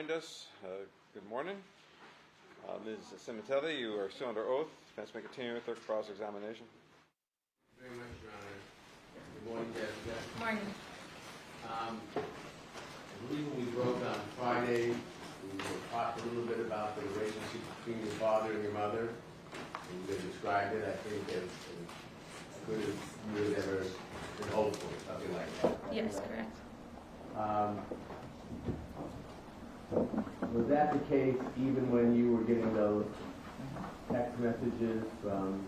joined us. Good morning. Ms. Sementilli, you are still under oath. Defense may continue with their cross-examination. Very much, Your Honor. Good morning, Jessica. Morning. I believe when we broke on Friday, we talked a little bit about the relationship between your father and your mother. And you described it, I think, as good as you had ever been hopeful, something like that. Yes, correct. Was that the case even when you were getting those text messages from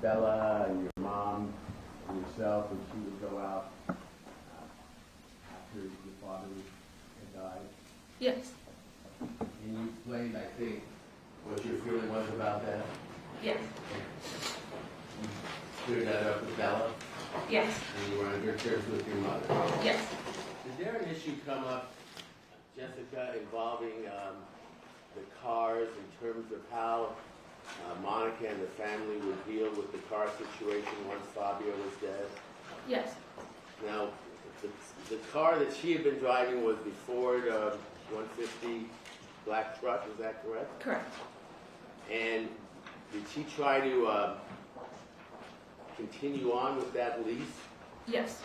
Bella and your mom and yourself when she would go out after your father had died? Yes. And you explained, I think, what your feeling was about that? Yes. You cleared that up with Bella? Yes. And you were on good terms with your mother? Yes. Did there an issue come up, Jessica, involving the cars in terms of how Monica and the family would deal with the car situation once Fabio was dead? Yes. Now, the car that she had been driving was the Ford 150 black truck, is that correct? Correct. And did she try to continue on with that lease? Yes.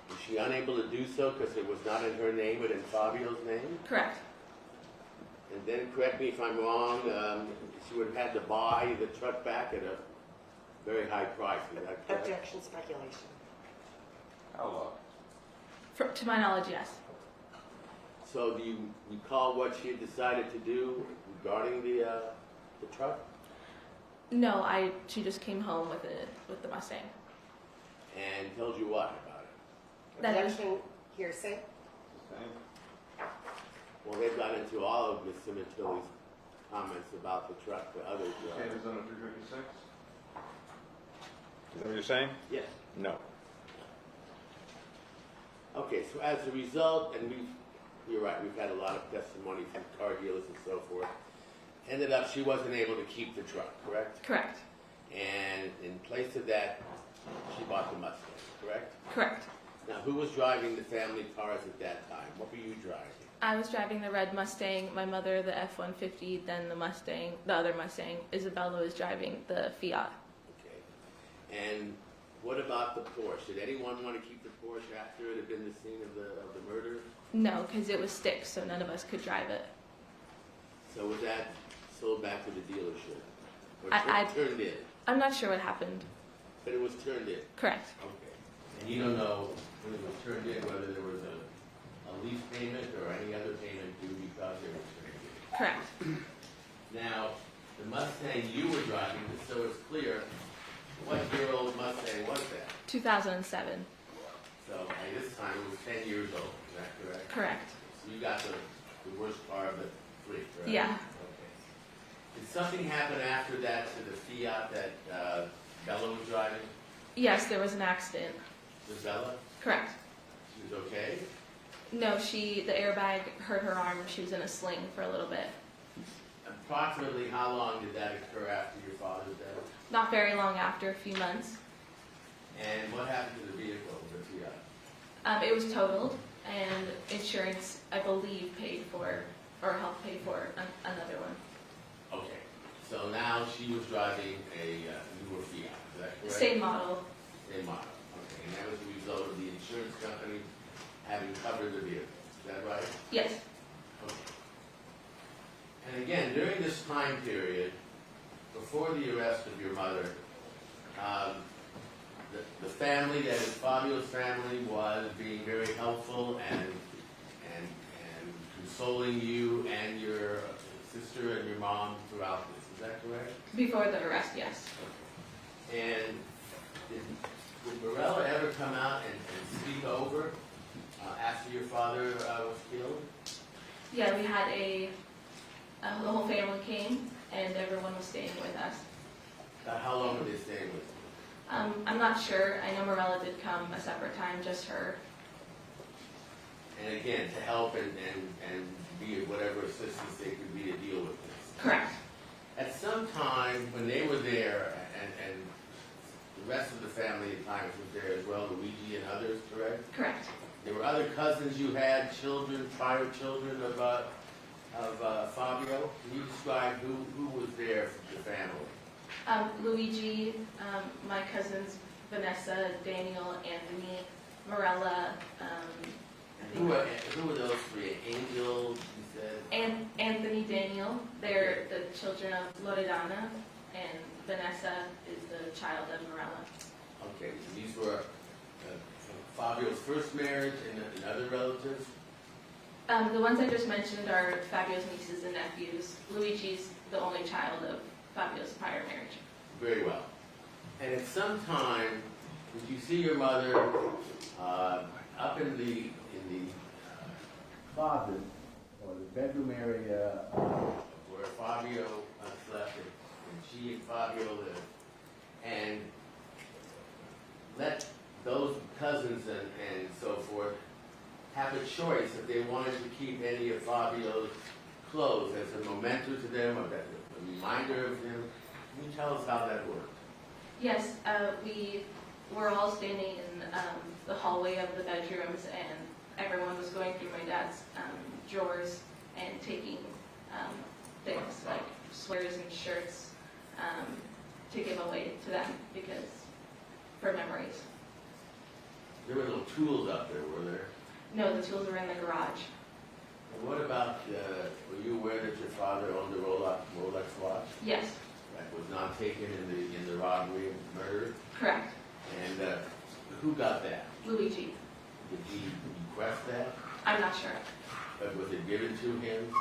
Was she unable to do so because it was not in her name but in Fabio's name? Correct. And then, correct me if I'm wrong, she would have had to buy the truck back at a very high price. Is that correct? Objection, speculation. How low? To my knowledge, yes. So do you recall what she had decided to do regarding the truck? No, she just came home with the Mustang. And told you what about it? That is- Objection, hearsay. Well, they've got into all of Ms. Sementilli's comments about the truck to others. Okay, is under 356? Is that what you're saying? Yes. No. Okay, so as a result, and you're right, we've had a lot of testimony from car dealers and so forth. Ended up, she wasn't able to keep the truck, correct? Correct. And in place of that, she bought the Mustang, correct? Correct. Now, who was driving the family cars at that time? What were you driving? I was driving the red Mustang, my mother the F-150, then the other Mustang. Isabella was driving the Fiat. Okay. And what about the Porsche? Did anyone want to keep the Porsche after it had been the scene of the murder? No, because it was sticks, so none of us could drive it. So was that sold back to the dealership? Or turned in? I'm not sure what happened. But it was turned in? Correct. Okay. And you don't know when it was turned in, whether there was a lease payment or any other payment due because it was turned in? Correct. Now, the Mustang you were driving, just so it's clear, what year-old Mustang was that? 2007. So by this time it was 10 years old, is that correct? Correct. So you got the worst car of the three, correct? Yeah. Okay. Did something happen after that to the Fiat that Bella was driving? Yes, there was an accident. Was Bella? Correct. She was okay? No, the airbag hurt her arm. She was in a sling for a little bit. Approximately how long did that occur after your father's death? Not very long after, a few months. And what happened to the vehicle, the Fiat? It was totaled, and insurance, I believe, paid for, or helped pay for another one. Okay. So now she was driving a newer Fiat, is that correct? Same model. Same model. Okay. And that was the result of the insurance company having covered the vehicle. Is that right? Yes. Okay. And again, during this time period, before the arrest of your mother, the family, that is Fabio's family, was being very helpful and consoling you and your sister and your mom throughout this. Is that correct? Before the arrest, yes. And did Morella ever come out and speak over after your father was killed? Yeah, we had the whole family came, and everyone was staying with us. How long were they staying with you? I'm not sure. I know Morella did come a separate time, just her. And again, to help and be of whatever assistance they could be to deal with this. Correct. At some time when they were there, and the rest of the family at times was there as well, Luigi and others, correct? Correct. there were other cousins you had, children, prior children of Fabio. Can you describe who was there for the family? Luigi, my cousins Vanessa, Daniel, Anthony, Morella. Who are those three? Angel, you said? And Anthony, Daniel. They're the children of Loredana, and Vanessa is the child of Morella. Okay, so these were Fabio's first marriage and other relatives? The ones I just mentioned are Fabio's nieces and nephews. Luigi's the only child of Fabio's prior marriage. Very well. And at some time, did you see your mother up in the closet or the bedroom area where Fabio slept and she and Fabio lived, and let those cousins and so forth have a choice if they wanted to keep any of Fabio's clothes as a memento to them or a reminder of them? Can you tell us how that worked? Yes, we were all standing in the hallway of the bedrooms, and everyone was going through my dad's drawers and taking things like sweaters and shirts to give away to them for memories. There were no tools up there, were there? No, the tools were in the garage. And what about, were you aware that your father owned a Rolex watch Yes, that was not taken in the robbery and murder? correct. And who got that? Luigi. Did he request that? I'm not sure. But was it given to him?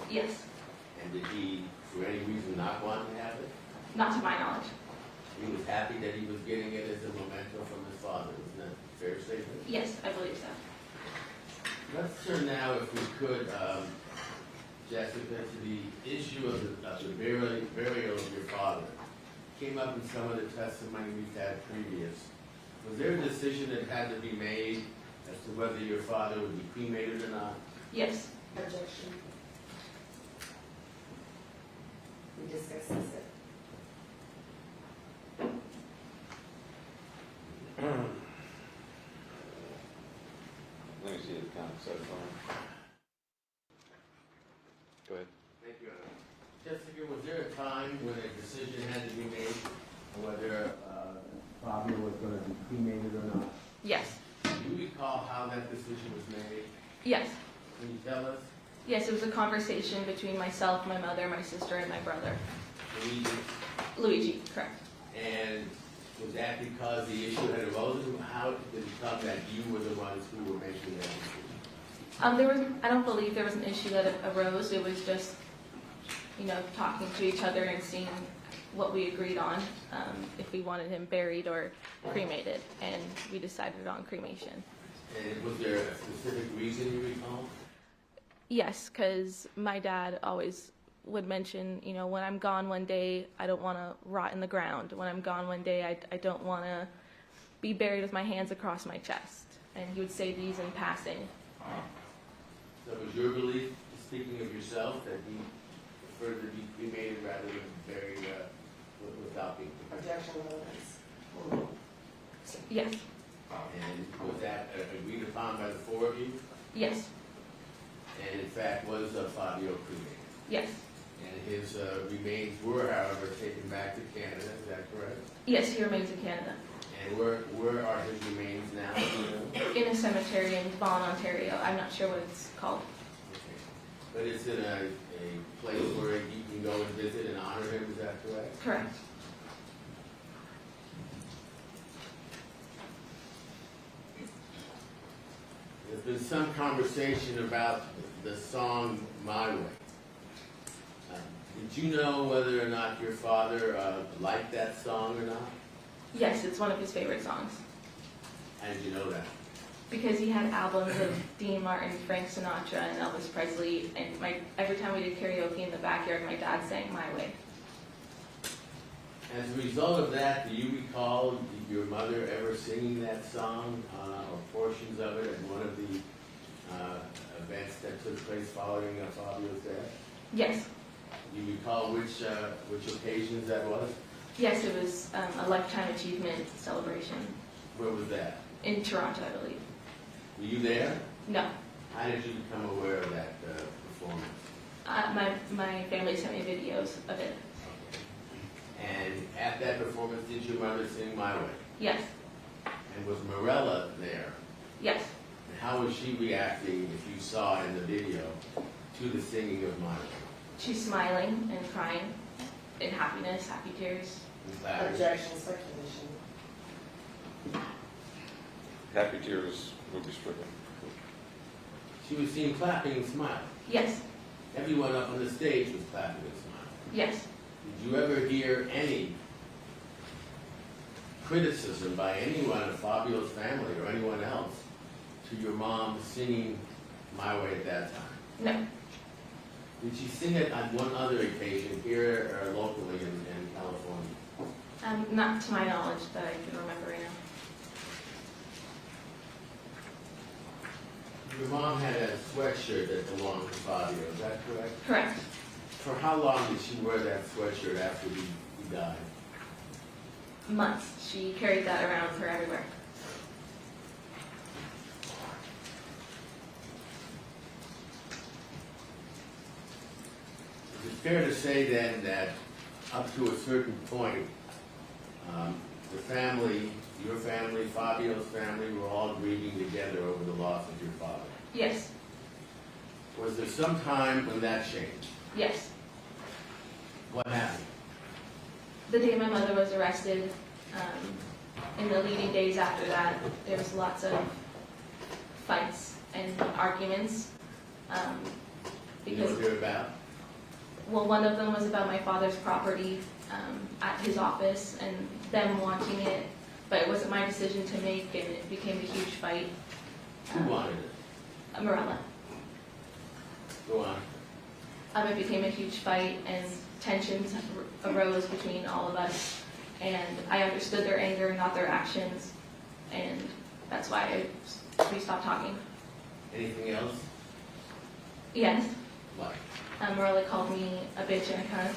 Yes, And did he, for any reason, not want to have it? not to my knowledge. He was happy that he was getting it as a memento from his father. Isn't that a fair statement? Yes, I believe so. Let's turn now, if we could, Jessica, to the issue of the burial of your father. Came up in some of the testimony we've had previous. Was there a decision that had to be made as to whether your father would be cremated or not? Yes, Objection. We discussed this. Let me see the count. So go ahead. Thank you. Jessica, was there a time when a decision had to be made on whether Fabio was going to be cremated or not? yes, Do you recall how that decision was made? yes. Can you tell us? Yes, it was a conversation between myself, my mother, my sister, and my brother. Luigi, correct. And was that because the issue had arisen? How did it come that you were the ones who were making that decision? I don't believe there was an issue that arose. It was just, talking to each other and seeing what we agreed on, if we wanted him buried or cremated, and we decided on cremation. And was there a specific reason you recall? Yes, because my dad always would mention, when I'm gone one day, I don't want to rot in the ground. When I'm gone one day, I don't want to be buried with my hands across my chest. And he would say these in passing. So was your belief, speaking of yourself, that he preferred to be cremated rather than buried without being cremated? Objection, Rolex. Yes, And was that agreed upon by the four of you? yes, And in fact, was Fabio cremated? yes. And his remains were, however, taken back to Canada, is that correct? Yes, he remains in Canada. And where are his remains now? Do you know? In a cemetery in Vaughan, Ontario. I'm not sure what it's called. Okay. But it's in a place where you can go and visit and honor him, is that correct? Correct. There's been some conversation about the song My Way. Did you know whether or not your father liked that song or not? Yes, it's one of his favorite songs. How did you know that? Because he had albums of Dean Martin, Frank Sinatra, and Elvis Presley, and every time we did karaoke in the backyard, my dad sang My Way. As a result of that, do you recall your mother ever singing that song or portions of it at one of the events that took place following Fabio's death? Yes. Do you recall which occasions that was? Yes, it was a Lifetime Achievement celebration Where was that? in Toronto, I believe. Were you there? No. How did you become aware of that performance? My family sent me videos of it. And at that performance, did your mother sing My Way? Yes. And was Morella there? Yes. And how was she reacting, if you saw in the video, to the singing of My Way? She's smiling and crying in happiness, happy tears. And clapping? Objection, circulation. Happy tears will be stricken. She was seen clapping and smiling. Yes. Everyone up on the stage was clapping and smiling. Yes. Did you ever hear any criticism by anyone of Fabio's family or anyone else to your mom singing My Way at that time? No. Did she sing it on one other occasion here or locally in California? Not to my knowledge that I can remember right now. Your mom had a sweatshirt that belonged to Fabio, is that correct? Correct. For how long did she wear that sweatshirt after he died? Months. She carried that around with her everywhere. Is it fair to say then that up to a certain point, the family, your family, Fabio's family, were all grieving together over the loss of your father? Yes. Was there some time when that changed? Yes. What happened? The day my mother was arrested, in the leading days after that, there was lots of fights and arguments. You know Because, what they're about? well, one of them was about my father's property at his office and them wanting it, but it wasn't my decision to make, and it became a huge fight. Who wanted it? Morella. Go on. It became a huge fight, and tensions arose between all of us, and I understood their anger, not their actions, and that's why we stopped talking. Anything else? Yes, What? Morella called me a bitch and a cunt.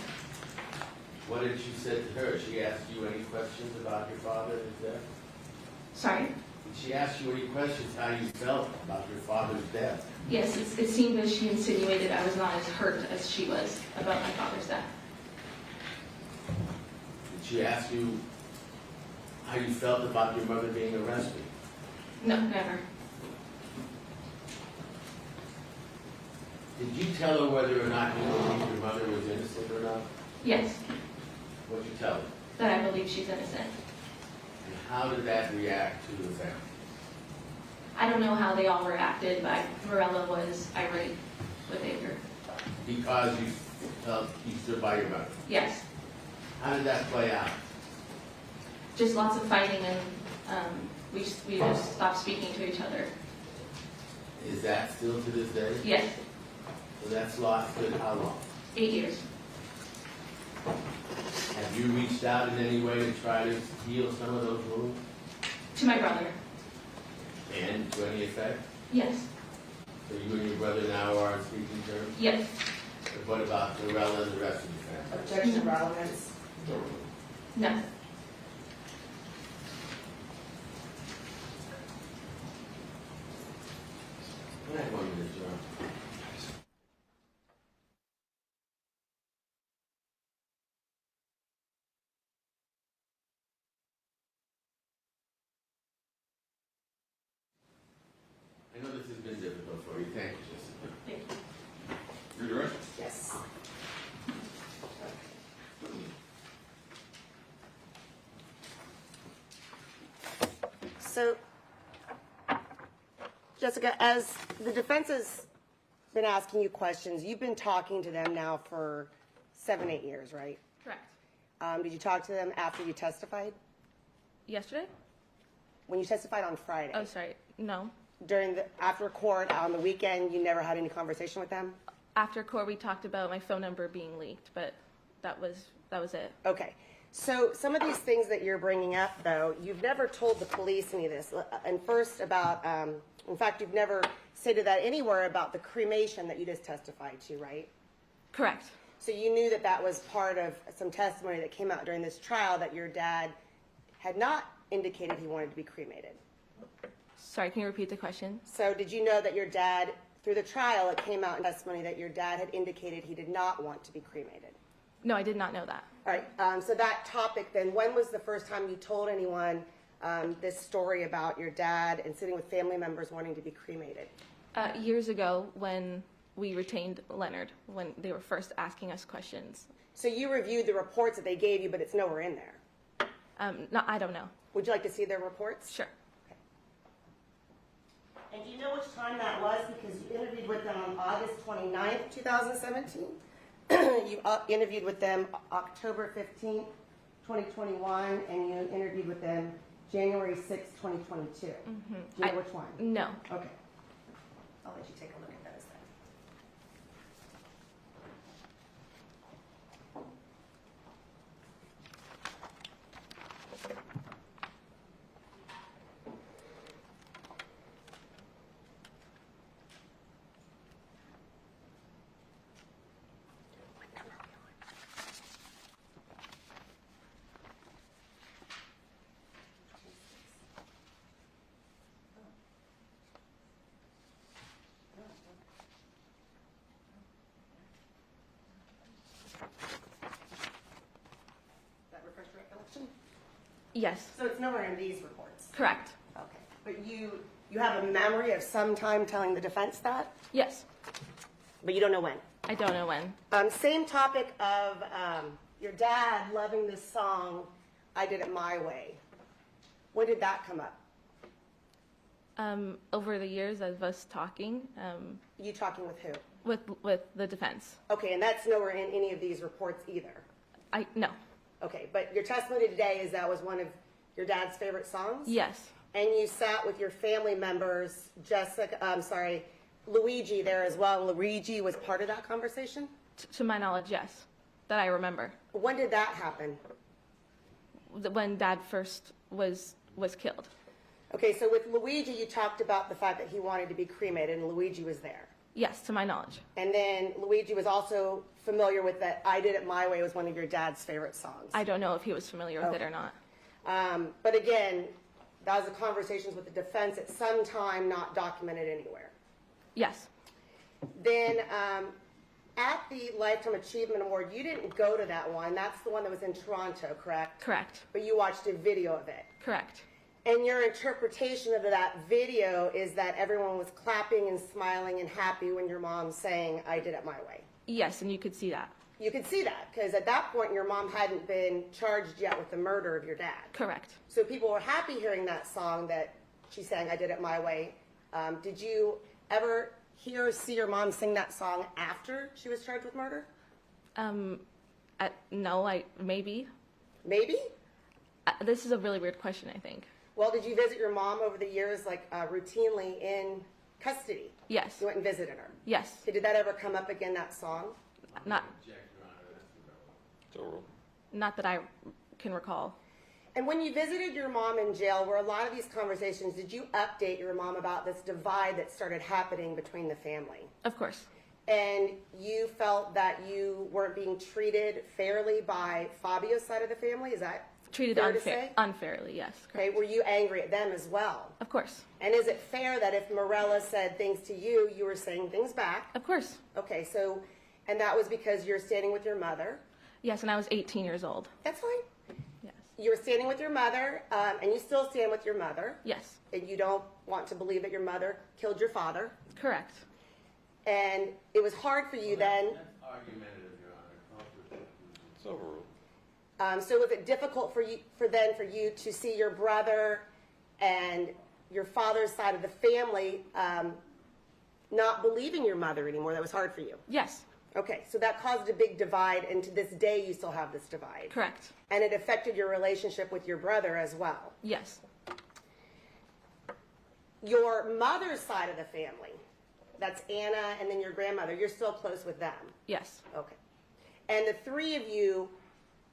What did you say to her? She asked you any questions about your father's death? Sorry. Did she ask you any questions how you felt about your father's death? Yes, it seemed as she insinuated I was not as hurt as she was about my father's death. Did she ask you how you felt about your mother being arrested? No, never. Did you tell her whether or not you believed your mother was innocent or not? Yes, What did you tell her? that I believe she's innocent. And how did that react to the family? I don't know how they all reacted, but Morella was irate with anger. Because you felt you stood by your mother. Yes, How did that play out? just lots of fighting, and we just stopped speaking to each other. Is that still to this day? Yes, So that's lasted how long? 8 years. Have you reached out in any way to try to heal some of those wounds? To my brother. And to any effect? Yes. So you and your brother now are on speaking terms? Yes. But what about Dorella and the rest of the family? Objection, relevance. No. Can I have 1 minute, John? I know this has been difficult for you. Thank you, Jessica. Thank you. Your direction? Yes. So, Jessica, as the defense has been asking you questions, you've been talking to them now for 7, 8 years, right? Correct. Did you talk to them after you testified? Yesterday? When you testified on Friday? Oh, sorry. No. After court, on the weekend, you never had any conversation with them? After court, we talked about my phone number being leaked, but that was it. Okay. So some of these things that you're bringing up, though, you've never told the police any of this. And first about, in fact, you've never stated that anywhere about the cremation that you just testified to, right? Correct. So you knew that that was part of some testimony that came out during this trial that your dad had not indicated he wanted to be cremated. Sorry, can you repeat the question? So did you know that your dad, through the trial, it came out in testimony that your dad had indicated he did not want to be cremated? No, I did not know that. All right, so that topic then, when was the first time you told anyone this story about your dad and sitting with family members wanting to be cremated? Years ago, when we retained Leonard, when they were first asking us questions. So you reviewed the reports that they gave you, but it's nowhere in there. No, I don't know. Would you like to see their reports? Sure. And do you know which time that was? Because you interviewed with them on August 29th, 2017. You interviewed with them October 15th, 2021, and you interviewed with them January 6th, 2022. Do you know which one? No. Okay. I'll let you take a look at those then. That refresh your recollection? Yes. So it's nowhere in these reports. Correct. Okay. But you have a memory of some time telling the defense that, Yes. but you don't know when. I don't know when. Same topic of your dad loving this song, I Did It My Way. When did that come up? Over the years of us talking, You talking with who? with the defense. Okay, and that's nowhere in any of these reports either. No. Okay, but your testimony today is that was one of your dad's favorite songs? Yes. And you sat with your family members, Luigi there as well. Luigi was part of that conversation? To my knowledge, yes. That I remember. When did that happen? When Dad first was killed. Okay, so with Luigi, you talked about the fact that he wanted to be cremated, and Luigi was there. Yes, to my knowledge. And then Luigi was also familiar with that I Did It My Way was one of your dad's favorite songs. I don't know if he was familiar with it or not. But again, that was the conversations with the defense at some time not documented anywhere. Yes. Then at the Lifetime Achievement Award, you didn't go to that one. That's the one that was in Toronto, correct? Correct. But you watched a video of it. Correct. And your interpretation of that video is that everyone was clapping and smiling and happy when your mom sang, I Did It My Way. Yes, and you could see that. You could see that, because at that point, your mom hadn't been charged yet with the murder of your dad. Correct. So people were happy hearing that song that she sang, I Did It My Way. Did you ever hear or see your mom sing that song after she was charged with murder? No, maybe. Maybe? This is a really weird question, I think. Well, did you visit your mom over the years, like routinely in custody? Yes. You went and visited her? Yes. Okay, did that ever come up again, that song? Not So rule. not that I can recall. And when you visited your mom in jail, were a lot of these conversations, did you update your mom about this divide that started happening between the family? Of course. And you felt that you weren't being treated fairly by Fabio's side of the family? Is that Treated fair to say? unfairly, yes. Okay, were you angry at them as well? Of course. And is it fair that if Morella said things to you, you were saying things back? Of course. Okay, so, and that was because you're standing with your mother. Yes, and I was 18 years old. That's fine. Yes. You were standing with your mother, and you still stand with your mother. Yes. And you don't want to believe that your mother killed your father. Correct. And it was hard for you then. That's argumentative, Your Honor. So rule. So was it difficult for you to see your brother and your father's side of the family not believing your mother anymore? That was hard for you. Yes. Okay, so that caused a big divide, and to this day you still have this divide. Correct. And it affected your relationship with your brother as well. Yes. Your mother's side of the family, that's Anna and then your grandmother, you're still close with them. Yes. Okay. And the three of you,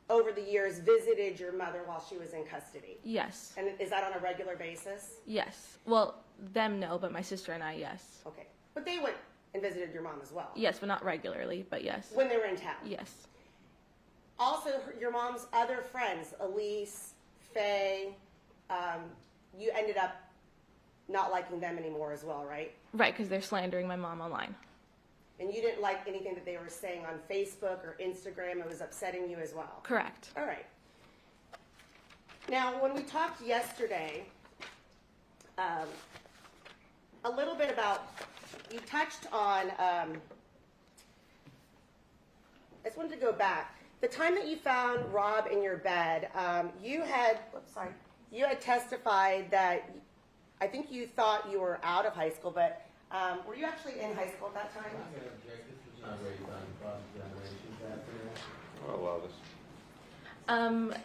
over the years, visited your mother while she was in custody. Yes. And is that on a regular basis? Yes. Well, them no, but my sister and I, yes. Okay. But they went and visited your mom as well? Yes, but not regularly, but yes. When they were in town? Yes. Also, your mom's other friends, Elise, Faye, you ended up not liking them anymore as well, right? Right, because they're slandering my mom online. And you didn't like anything that they were saying on Facebook or Instagram. It was upsetting you as well. Correct. All right. Now, when we talked yesterday, a little bit about, you touched on, I just wanted to go back. The time that you found Rob in your bed, you had testified that, I think you thought you were out of high school, but were you actually in high school at that time? I'm going to object. This was not raised on cross-examination after that. I'll allow this.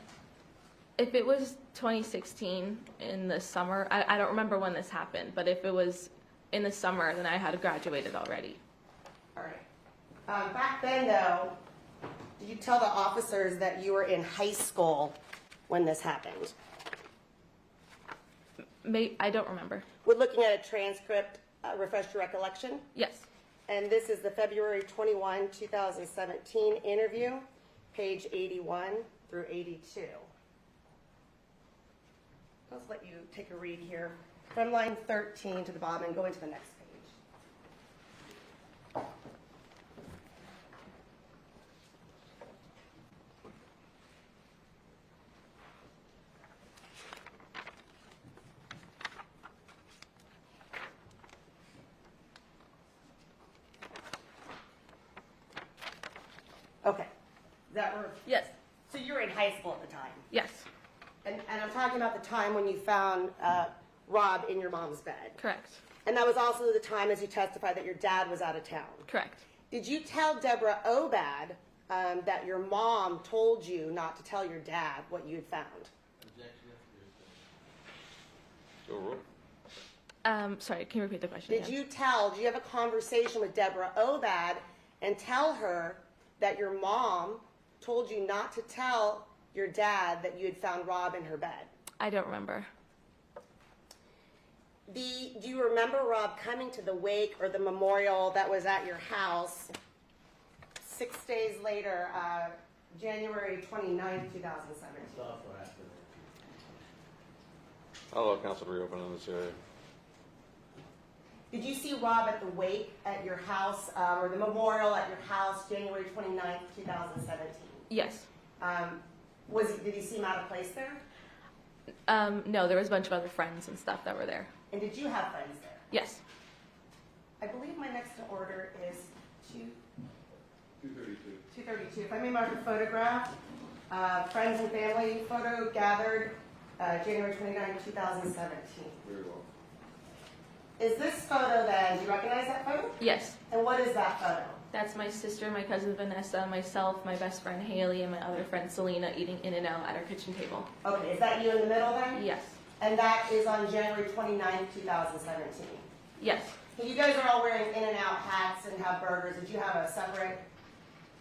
If it was 2016 in the summer, I don't remember when this happened, but if it was in the summer, then I had graduated already. All right. Back then, though, did you tell the officers that you were in high school when this happened? I don't remember. We're looking at a transcript, refresh your recollection. Yes. And this is the February 21, 2017 interview, page 81 through 82. Let's let you take a read here from line 13 to the bottom and go into the next page. Okay. Is that where? Yes. So you were in high school at the time? Yes. And I'm talking about the time when you found Rob in your mom's bed. Correct. And that was also the time, as you testified, that your dad was out of town. Correct. Did you tell Deborah Obad that your mom told you not to tell your dad what you had found? Objection. Overruled. Sorry, can you repeat the question? Did you have a conversation with Deborah Obad and tell her that your mom told you not to tell your dad that you had found Rob in her bed? I don't remember. Do you remember Rob coming to the wake or the memorial that was at your house 6 days later, January 29th, 2017? It's also after that. I'll allow counsel to reopen on this area. Did you see Rob at the wake at your house or the memorial at your house January 29th, 2017? Yes. Did he seem out of place there? No, there was a bunch of other friends and stuff that were there. And did you have friends there? Yes. I believe my next in order is 232. 232. If I may mark a photograph, friends and family photo gathered January 29th, 2017. Very well. Is this photo then, do you recognize that photo? Yes. And what is that photo? That's my sister, my cousin Vanessa, myself, my best friend Haley, and my other friend Selena eating In-N-Out at our kitchen table. Okay, is that you in the middle then? Yes. And that is on January 29th, 2017. Yes. And you guys are all wearing In-N-Out hats and have burgers. Did you have a separate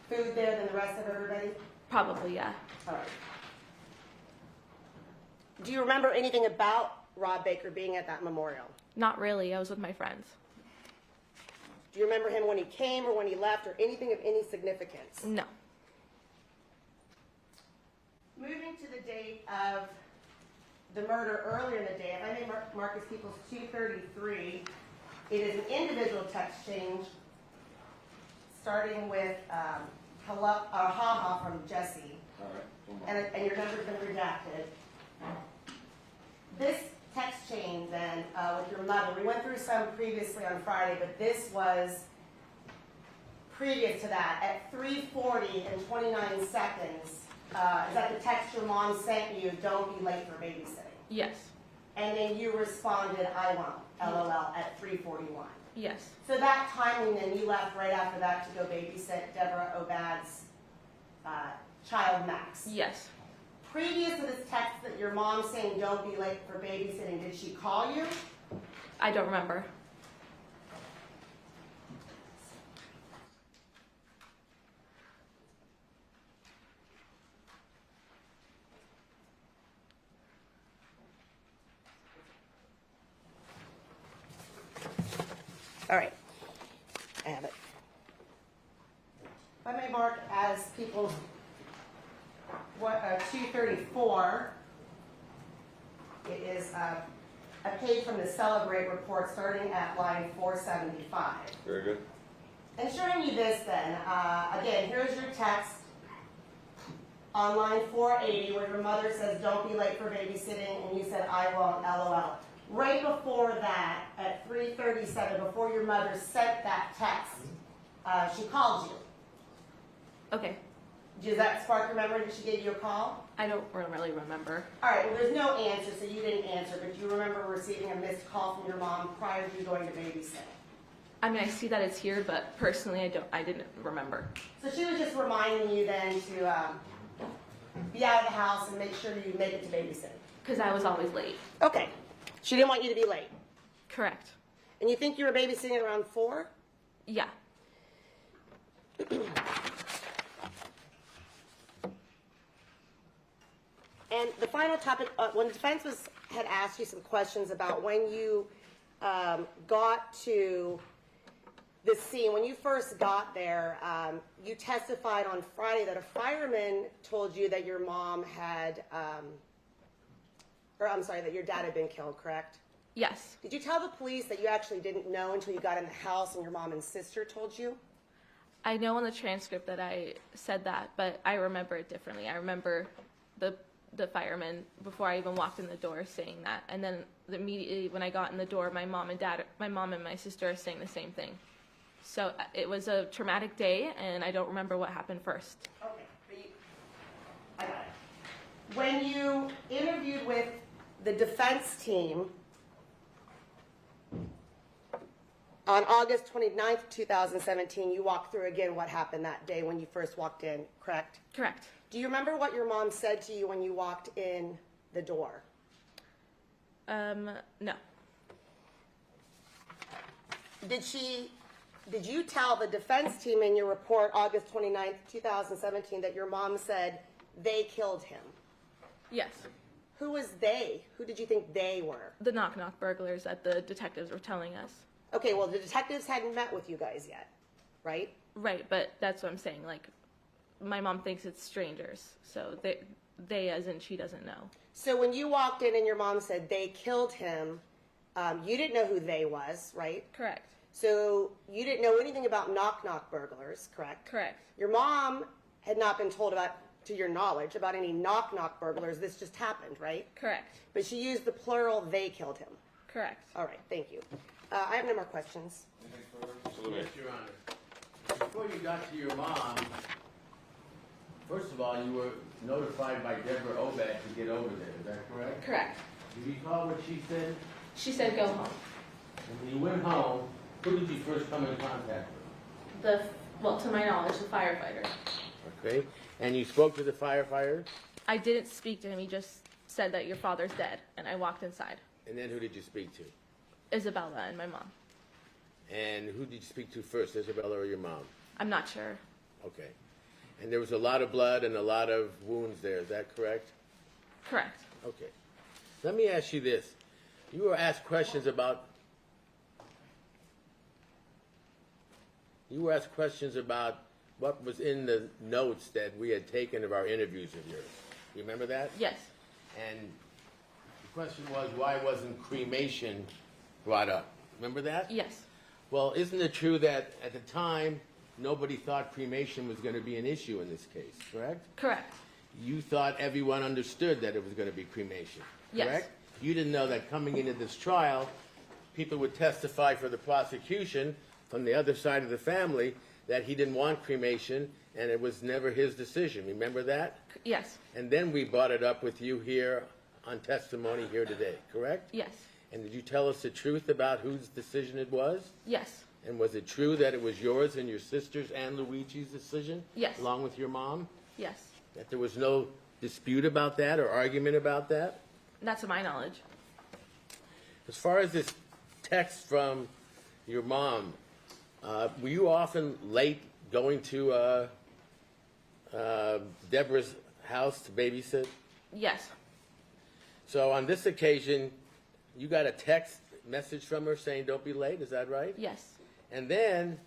food there than the rest of everybody? Probably, yeah. All right. Do you remember anything about Rob Baker being at that memorial? Not really. I was with my friends. Do you remember him when he came or when he left or anything of any significance? No. Moving to the date of the murder earlier in the day, if I may mark as People's 233, it is an individual text change starting with ha-ha from Jesse. All right. One more. And your number's been redacted. This text chain then with your mother, we went through some previously on Friday, but this was previous to that at 3:40 and 29 seconds. Is that the text your mom sent you, don't be late for babysitting? Yes. And then you responded, I won't, LOL, at 3:41. Yes. So that timing, then you left right after that to go babysit Deborah Obad's child, Max. Yes. Previous to this text that your mom saying don't be late for babysitting, did she call you? I don't remember. All right, I have it. If I may mark as People's 234, it is a page from the Celebrate report starting at line 475. Very good. And showing you this then, again, here's your text on line 480 where your mother says, don't be late for babysitting, and you said, I won't, LOL. Right before that, at 3:37, before your mother sent that text, she called you. Okay. Does that spark your memory that she gave you a call? I don't really remember. All right, well, there's no answer, so you didn't answer, but you remember receiving a missed call from your mom prior to you going to babysit. I mean, I see that it's here, but personally, I didn't remember. So she was just reminding you then to be out of the house and make sure you make it to babysit. Because I was always late. Okay. She didn't want you to be late. Correct. And you think you were babysitting at around 4? Yeah. And the final topic, when the defense had asked you some questions about when you got to the scene, when you first got there, you testified on Friday that a fireman told you that your mom had, that your dad had been killed, correct? Yes. Did you tell the police that you actually didn't know until you got in the house and your mom and sister told you? I know on the transcript that I said that, but I remember it differently. I remember the fireman, before I even walked in the door, saying that. And then immediately when I got in the door, my mom and my sister are saying the same thing. So it was a traumatic day, and I don't remember what happened first. Okay, I got it. When you interviewed with the defense team on August 29th, 2017, you walked through again what happened that day when you first walked in, correct? Correct. Do you remember what your mom said to you when you walked in the door? No. Did you tell the defense team in your report, August 29th, 2017, that your mom said they killed him? Yes. Who was they? Who did you think they were? The knock-knock burglars that the detectives were telling us. Okay, well, the detectives hadn't met with you guys yet, right? Right, but that's what I'm saying. Like, my mom thinks it's strangers, so they as in she doesn't know. So when you walked in and your mom said they killed him, you didn't know who they was, right? Correct. So you didn't know anything about knock-knock burglars, correct? Correct. Your mom had not been told about, to your knowledge, about any knock-knock burglars. This just happened, right? Correct. But she used the plural, they killed him. Correct. All right, thank you. I have no more questions. Yes, Your Honor. Before you got to your mom, first of all, you were notified by Deborah Obed to get over there. Is that correct? Correct. Do you recall what she said? She said go home. And when you went home, who did you first come in contact with? To my knowledge, the firefighter. Okay. And you spoke to the firefighter? I didn't speak to him. He just said that your father's dead, and I walked inside. And then who did you speak to? Isabella and my mom. And who did you speak to first, Isabella or your mom? I'm not sure. Okay. And there was a lot of blood and a lot of wounds there. Is that correct? Correct. Okay. Let me ask you this. You were asked questions about what was in the notes that we had taken of our interviews of yours. You remember that? Yes. And the question was, why wasn't cremation brought up? Remember that? Yes. Well, isn't it true that at the time, nobody thought cremation was going to be an issue in this case, correct? Correct. You thought everyone understood that it was going to be cremation, Yes. correct? You didn't know that coming into this trial, people would testify for the prosecution from the other side of the family that he didn't want cremation and it was never his decision. Remember that? Yes. And then we brought it up with you here on testimony here today, correct? Yes. And did you tell us the truth about whose decision it was? Yes. And was it true that it was yours and your sister's and Luigi's decision? Yes. Along with your mom? Yes. That there was no dispute about that or argument about that? Not to my knowledge. As far as this text from your mom, were you often late going to Deborah's house to babysit? Yes. So on this occasion, you got a text message from her saying don't be late, is that right? Yes. And then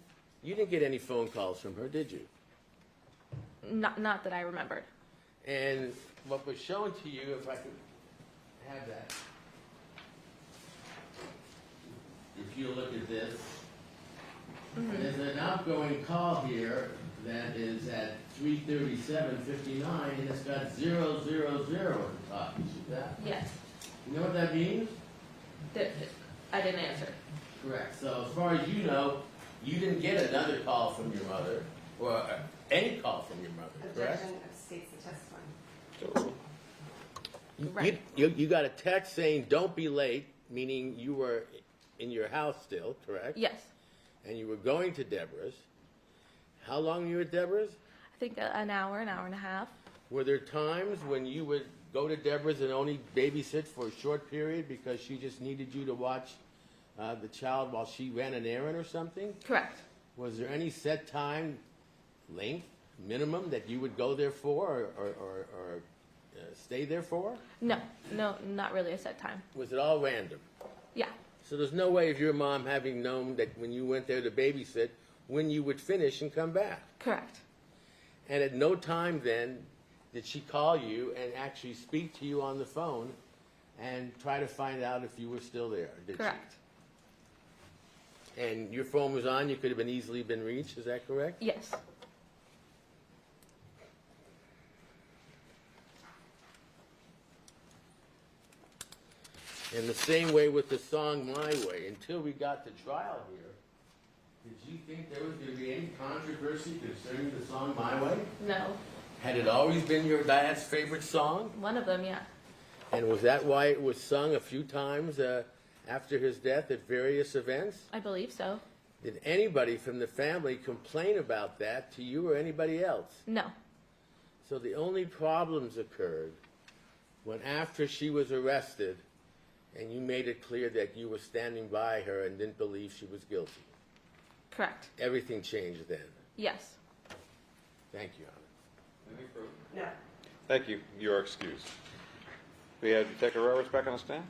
you didn't get any phone calls from her, did you? Not that I remembered. And what was shown to you, if I could have that, if you look at this, there's an outgoing call here that is at 3:37:59, and it's got 000 at the top. You see that? Yes. You know what that means? I didn't answer. Correct. So as far as you know, you didn't get another call from your mother, or any call from your mother, correct? Objection states the testimony. Right. You got a text saying, don't be late, meaning you were in your house still, correct? Yes. And you were going to Deborah's. How long were you at Deborah's? I think an hour and a half. Were there times when you would go to Deborah's and only babysit for a short period because she just needed you to watch the child while she ran an errand or something? Correct. Was there any set time, length, minimum that you would go there for or stay there for? No, not really a set time. Was it all random? Yeah. So there's no way of your mom having known that when you went there to babysit, when you would finish and come back. Correct. And at no time then did she call you and actually speak to you on the phone and try to find out if you were still there, did Correct. she? And your phone was on, you could have easily been reached, is that correct? Yes. In the same way with the song My Way, until we got to trial here, did you think there was going to be any controversy concerning the song My Way? No. Had it always been your dad's favorite song? One of them, yeah. And was that why it was sung a few times after his death at various events? I believe so. Did anybody from the family complain about that to you or anybody else? No. So the only problems occurred when after she was arrested and you made it clear that you were standing by her and didn't believe she was guilty. Correct. Everything changed then. Yes. Thank you, Honor. Anything further? No. Thank you. You are excused. We have Detective Roberts back on the stand.